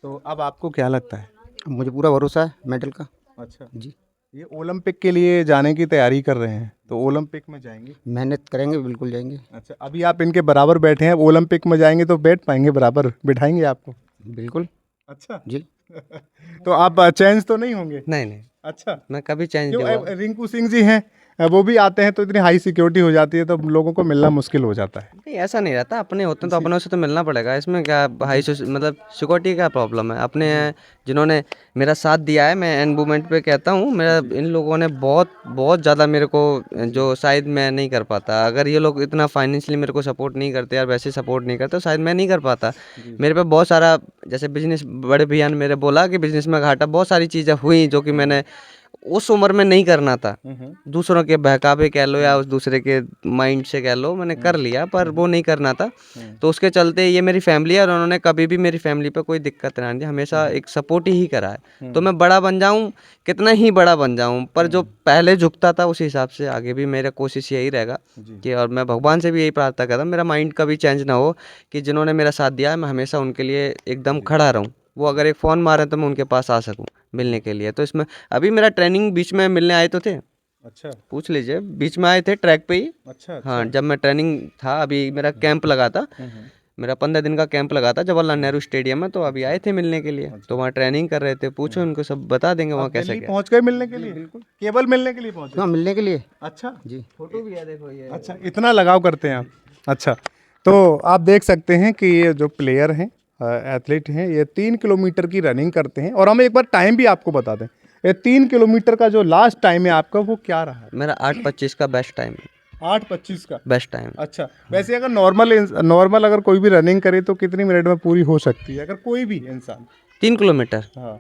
तो अब आपको क्या लगता है? मुझे पूरा भरोसा है मेडल का। अच्छा। जी, ये ओलंपिक के लिए जाने की तैयारी कर रहे हैं, तो ओलंपिक में जाएंगे? मेहनत करेंगे, बिल्कुल जाएंगे। अच्छा, अभी आप इनके बराबर बैठे हैं, ओलंपिक में जाएंगे तो बैठ पाएंगे, बराबर बिठाएंगे आपको? बिल्कुल। अच्छा जी। तो आप चेंज तो नहीं होंगे? नहीं नहीं, अच्छा। मैं कभी चेंज क्यों? नहीं हुआ। रिंकू सिंह जी हैं, वो भी आते हैं तो इतनी हाई सिक्योरिटी हो जाती है, तो लोगों को मिलना मुश्किल हो जाता है। नहीं, ऐसा नहीं रहता। अपने होते हैं तो अपनों से तो मिलना पड़ेगा। इसमें क्या हाई मतलब सिक्योरिटी का प्रॉब्लम है? अपने हैं जिन्होंने मेरा साथ दिया है। मैं एंड मोमेंट पे कहता हूँ, मेरा इन लोगों ने बहुत बहुत ज़्यादा मेरे को, जो शायद मैं नहीं कर पाता। अगर ये लोग इतना फाइनेंशियली मेरे को सपोर्ट नहीं करते, यार वैसे सपोर्ट नहीं करते, तो शायद मैं नहीं कर पाता। मेरे पे बहुत सारा, जैसे बिजनेस, बड़े भैया ने मेरे बोला कि बिजनेस में घाटा, बहुत सारी चीज़ें हुई जो कि मैंने उस उम्र में नहीं करना था। दूसरों के बहकावे कह लो या उस दूसरे के माइंड से कह लो, मैंने कर लिया, पर वो नहीं करना था। तो उसके चलते ये मेरी फैमिली है और उन्होंने कभी भी मेरी फैमिली पे कोई दिक्कत नहीं दी, हमेशा एक सपोर्ट ही करा है। तो मैं बड़ा बन जाऊं, कितना ही बड़ा बन जाऊं, पर जो पहले झुकता था उसी हिसाब से आगे भी मेरा कोशिश यही रहेगा कि, और मैं भगवान से भी यही प्रार्थना करता हूं, मेरा माइंड कभी चेंज ना हो, कि जिन्होंने मेरा साथ दिया है मैं हमेशा उनके लिए एकदम खड़ा रहूं। वो अगर एक फ़ोन मारे तो मैं उनके पास आ सकूं मिलने के लिए। तो इसमें अभी मेरा ट्रेनिंग बीच में मिलने आए तो थे, अच्छा पूछ लीजिए, बीच में आए थे ट्रैक पे ही। अच्छा। हाँ, जब मैं ट्रेनिंग था, अभी मेरा कैंप लगा था, मेरा 15 दिन का कैंप लगा था जवाहरलाल नेहरू स्टेडियम में, तो अभी आए थे मिलने के लिए। तो वहाँ ट्रेनिंग कर रहे थे, पूछो उनको, सब बता देंगे वहाँ कैसे दिल्ली क्या। पहुंच गए मिलने के लिए? बिल्कुल, केवल मिलने के लिए पहुंचे? हाँ, मिलने के लिए। अच्छा जी। फोटो भी है, देखो ये। अच्छा, इतना लगाव करते हैं आप? अच्छा, तो आप देख सकते हैं कि ये जो प्लेयर हैं, एथलीट हैं, ये 3 किलोमीटर की रनिंग करते हैं। और हम एक बार टाइम भी आपको बता दें, ये 3 किलोमीटर का जो लास्ट टाइम है आपका, वो क्या रहा है? मेरा 8:25 का बेस्ट टाइम है। 8:25 का बेस्ट टाइम। अच्छा। वैसे अगर नॉर्मल अगर कोई भी रनिंग करे तो कितनी मिनट में पूरी हो सकती है, अगर कोई भी इंसान? 3 किलोमीटर, हाँ,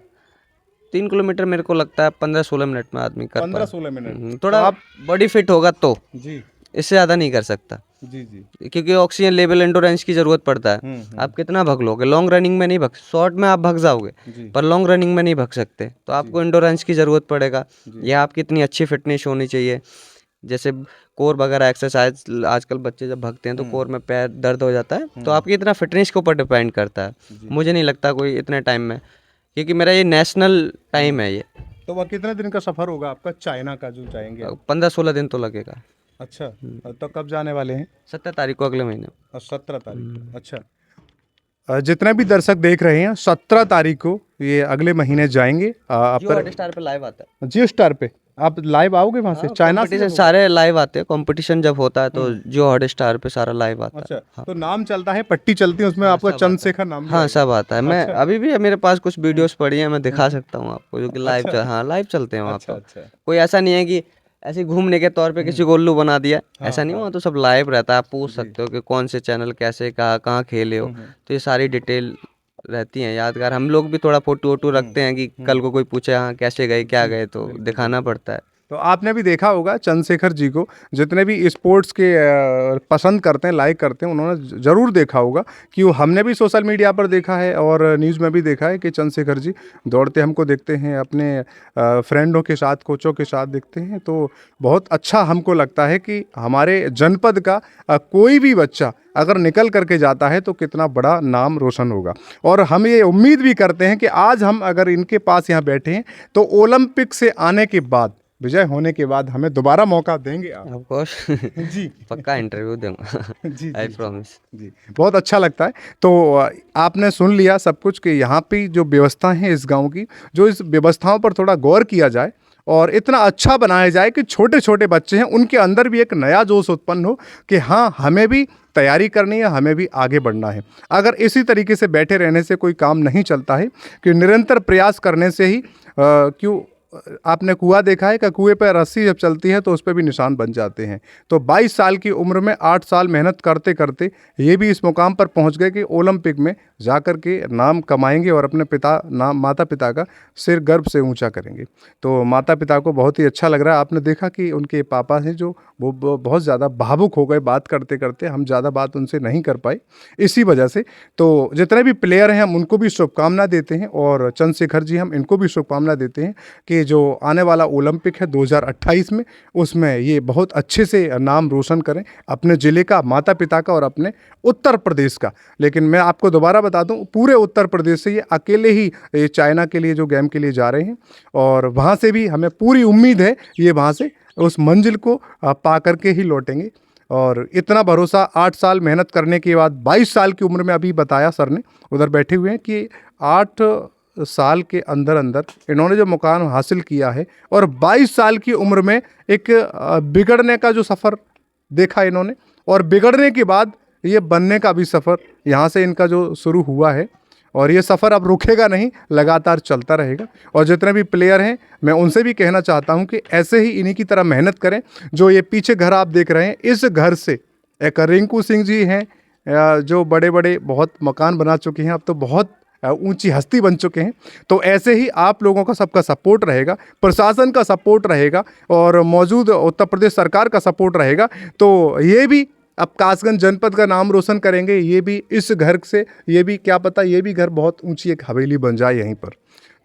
3 किलोमीटर मेरे को लगता है 15-16 मिनट में आदमी कर 15-16 मिनट। थोड़ा आप बॉडी फिट होगा तो, जी इससे ज़्यादा नहीं कर सकता, जी जी। क्योंकि ऑक्सीजन लेवल, एंडोरेंस की ज़रूरत पड़ता है। आप कितना भग लोगे? लॉन्ग रनिंग में नहीं भग, शॉर्ट में आप भग जाओगे, पर लॉन्ग रनिंग में नहीं भग सकते। तो आपको एंडोरेंस की ज़रूरत पड़ेगा, या आपकी इतनी अच्छी फिटनेस होनी चाहिए। जैसे कोर वगैरह एक्सरसाइज, आजकल बच्चे जब भगते हैं तो कोर में पैर दर्द हो जाता है, तो आपकी इतना फिटनेस के ऊपर डिपेंड करता है। मुझे नहीं लगता कोई इतने टाइम में, क्योंकि मेरा ये नेशनल टाइम है ये। तो वह कितने दिन का सफ़र होगा आपका, चाइना का जो जाएंगे आप? 15-16 दिन तो लगेगा। अच्छा, तो कब जाने वाले हैं? 17 तारीख को, अगले महीने। 17 तारीख को। अच्छा। जितने भी दर्शक देख रहे हैं, 17 तारीख को ये अगले महीने जाएंगे। जियो हॉटस्टार पे लाइव आता है। जियो स्टार पे आप लाइव आओगे वहाँ से? चाइना से? कंपटीशन सारे लाइव आते हैं, कंपटीशन जब होता है तो जियो हॉटस्टार पे सारा लाइव आता है। अच्छा, तो नाम चलता है, पट्टी चलती है उसमें, आपका चंद्रशेखर नाम? हाँ, सब आता है। मैं अभी भी मेरे पास कुछ वीडियोस पड़ी हैं, मैं दिखा सकता हूँ आपको, जो कि लाइव हाँ लाइव चलते हैं वहाँ पे। अच्छा। कोई ऐसा नहीं है कि ऐसे ही घूमने के तौर पे किसी को उल्लू बना दिया, ऐसा नहीं, वहाँ तो सब लाइव रहता है, आप पूछ सकते हो कि कौन से चैनल कैसे कहाँ कहाँ खेले हो, तो ये सारी डिटेल रहती हैं यादगार। हम लोग भी थोड़ा फोटो वोटो रखते हैं कि कल को कोई पूछे हाँ कैसे गए क्या गए, तो दिखाना पड़ता है। तो आपने भी देखा होगा चंद्रशेखर जी को, जितने भी स्पोर्ट्स के पसंद करते हैं, लाइक करते हैं, उन्होंने ज़रूर देखा होगा कि वो हमने भी सोशल मीडिया पर देखा है और न्यूज़ में भी देखा है कि चंद्रशेखर जी दौड़ते हमको देखते हैं, अपने फ्रेंडों के साथ, कोचों के साथ देखते हैं। तो बहुत अच्छा हमको लगता है कि हमारे जनपद का कोई भी बच्चा अगर निकल करके जाता है तो कितना बड़ा नाम रोशन होगा। और हम ये उम्मीद भी करते हैं कि आज हम अगर इनके पास यहाँ बैठे हैं तो ओलंपिक से आने के बाद, विजय होने के बाद हमें दोबारा मौका देंगे आप? ऑफ कोर्स जी पक्का इंटरव्यू दूंगा, जी आई जी प्रॉमिस। जी, बहुत अच्छा लगता है। तो आपने सुन लिया सब कुछ कि यहाँ पे जो व्यवस्था है इस गांव की, जो इस व्यवस्थाओं पर थोड़ा गौर किया जाए और इतना अच्छा बनाया जाए कि छोटे छोटे बच्चे हैं उनके अंदर भी एक नया जोश उत्पन्न हो कि हाँ हमें भी तैयारी करनी है, हमें भी आगे बढ़ना है। अगर इसी तरीके से बैठे रहने से कोई काम नहीं चलता है कि निरंतर प्रयास करने से ही क्यों आपने कुआं देखा है कि कुएं पर रस्सी जब चलती है तो उस पर भी निशान बन जाते हैं। तो 22 साल की उम्र में 8 साल मेहनत करते करते ये भी इस मुकाम पर पहुंच गए कि ओलंपिक में जाकर के नाम कमाएंगे और अपने माता पिता का सिर गर्व से ऊंचा करेंगे। तो माता पिता को बहुत ही अच्छा लग रहा है। आपने देखा कि उनके पापा हैं जो वो बहुत ज़्यादा भावुक हो गए बात करते करते, हम ज़्यादा बात उनसे नहीं कर पाए इसी वजह से। तो जितने भी प्लेयर हैं हम उनको भी शुभकामना देते हैं और चंद्रशेखर जी हम इनको भी शुभकामना देते हैं कि जो आने वाला ओलंपिक है 2028 में, उसमें ये बहुत अच्छे से नाम रोशन करें अपने ज़िले का, माता पिता का और अपने उत्तर प्रदेश का। लेकिन मैं आपको दोबारा बता दूं, पूरे उत्तर प्रदेश से ये अकेले ही ये चाइना के लिए जो गेम के लिए जा रहे हैं और वहाँ से भी हमें पूरी उम्मीद है ये वहाँ से उस मंजिल को पा करके ही लौटेंगे। और इतना भरोसा 8 साल मेहनत करने के बाद 22 साल की उम्र में, अभी बताया सर ने उधर बैठे हुए हैं कि 8 साल के अंदर अंदर इन्होंने जो मुकाम हासिल किया है और 22 साल की उम्र में एक बिगड़ने का जो सफ़र देखा इन्होंने और बिगड़ने के बाद ये बनने का भी सफ़र यहाँ से इनका जो शुरू हुआ है और ये सफ़र अब रुकेगा नहीं, लगातार चलता रहेगा। और जितने भी प्लेयर हैं मैं उनसे भी कहना चाहता हूँ कि ऐसे ही इन्हीं की तरह मेहनत करें। जो ये पीछे घर आप देख रहे हैं, इस घर से एक रिंकू सिंह जी हैं जो बड़े बड़े बहुत मकान बना चुके हैं, अब तो बहुत ऊंची हस्ती बन चुके हैं। तो ऐसे ही आप लोगों का सबका सपोर्ट रहेगा, प्रशासन का सपोर्ट रहेगा और मौजूद उत्तर प्रदेश सरकार का सपोर्ट रहेगा। तो ये भी अब कासगंज जनपद का नाम रोशन करेंगे। ये भी इस घर से, ये भी क्या पता ये भी घर बहुत ऊंची एक हवेली बन जाए यहीं पर।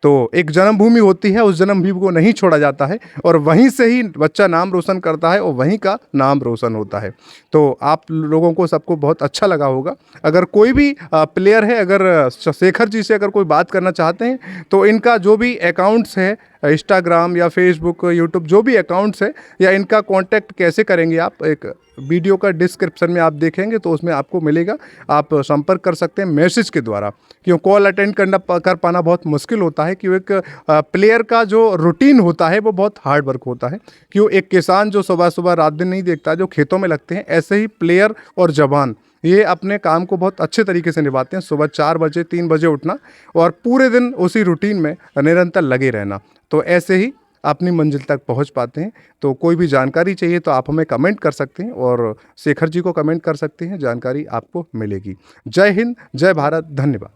तो एक जन्मभूमि होती है, उस जन्मभूमि को नहीं छोड़ा जाता है और वहीं से ही बच्चा नाम रोशन करता है और वहीं का नाम रोशन होता है। तो आप लोगों को सबको बहुत अच्छा लगा होगा। अगर कोई भी प्लेयर है, अगर शेखर जी से अगर कोई बात करना चाहते हैं तो इनका जो भी अकाउंट्स है, इंस्टाग्राम या फेसबुक, यूट्यूब, जो भी अकाउंट्स है, या इनका कांटेक्ट कैसे करेंगे आप, एक वीडियो का डिस्क्रिप्शन में आप देखेंगे तो उसमें आपको मिलेगा। आप संपर्क कर सकते हैं मैसेज के द्वारा, क्यों कॉल अटेंड कर पाना बहुत मुश्किल होता है। क्यों एक प्लेयर का जो रूटीन होता है वो बहुत हार्ड वर्क होता है। क्यों एक किसान जो सुबह सुबह रात दिन नहीं देखता, जो खेतों में लगते हैं, ऐसे ही प्लेयर और जवान ये अपने काम को बहुत अच्छे तरीके से निभाते हैं। सुबह 4 बजे 3 बजे उठना और पूरे दिन उसी रूटीन में निरंतर लगे रहना। तो ऐसे ही अपनी मंजिल तक पहुंच पाते हैं। तो कोई भी जानकारी चाहिए तो आप हमें कमेंट कर सकते हैं और शेखर जी को कमेंट कर सकते हैं, जानकारी आपको मिलेगी। जय हिंद, जय भारत, धन्यवाद।